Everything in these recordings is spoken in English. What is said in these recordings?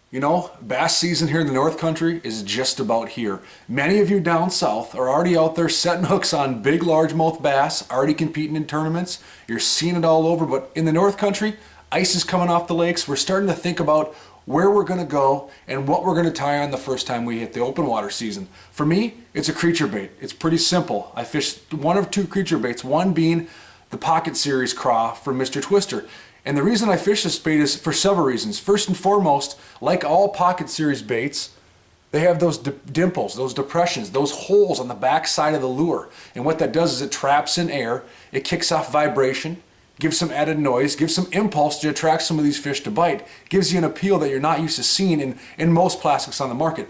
You know, bass season here in the North Country is just about here. Many of you down south are already out there setting hooks on big largemouth bass, already competing in tournaments. You're seeing it all over, but in the North Country, ice is coming off the lakes. We're starting to think about where we're going to go and what we're going to tie on the first time we hit the open water season. For me, it's a creature bait. It's pretty simple. I fish one of two creature baits, one being the Poc'it series Craw from Mr. Twister. And the reason I fish this bait is for several reasons. First and foremost, like all Poc'it series baits, they have those dimples, those depressions, those holes on the back side of the lure. And what that does is it traps in air, it kicks off vibration, gives some added noise, gives some impulse to attract some of these fish to bite, gives you an appeal that you're not used to seeing in most plastics on the market.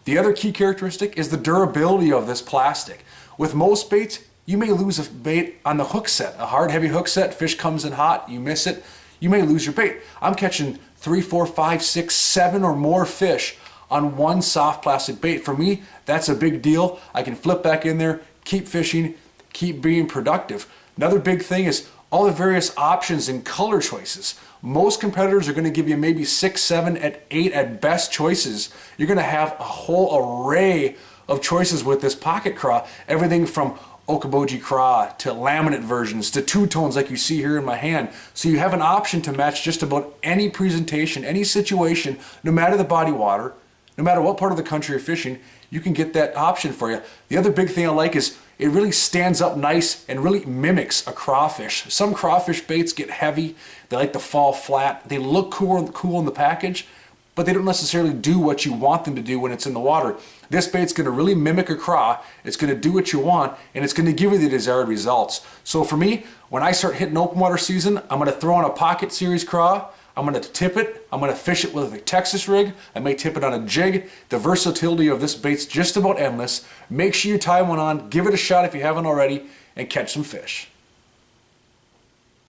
The other key characteristic is the durability of this plastic. With most baits, you may lose a bait on the hook set, a hard, heavy hook set, fish comes in hot, you miss it, you may lose your bait. I'm catching 3, 4, 5, 6, 7 or more fish on one soft plastic bait. For me, that's a big deal. I can flip back in there, keep fishing, keep being productive. Another big thing is all the various options and color choices. Most competitors are going to give you maybe 6, 7, 8 at best choices. You're going to have a whole array of choices with this Poc'it Craw. Everything from Okaboji Craw to laminate versions to two-tones like you see here in my hand. So you have an option to match just about any presentation, any situation, no matter the body water, no matter what part of the country you're fishing, you can get that option for you. The other big thing I like is it really stands up nice and really mimics a crawfish. Some crawfish baits get heavy, they like to fall flat, they look cool in the package, but they don't necessarily do what you want them to do when it's in the water. This bait's going to really mimic a craw, it's going to do what you want, and it's going to give you the desired results. So for me, when I start hitting open water season, I'm going to throw on a Poc'it series craw, I'm going to tip it, I'm going to fish it with a Texas rig, I may tip it on a jig. The versatility of this bait's just about endless. Make sure you tie one on, give it a shot if you haven't already, and catch some fish.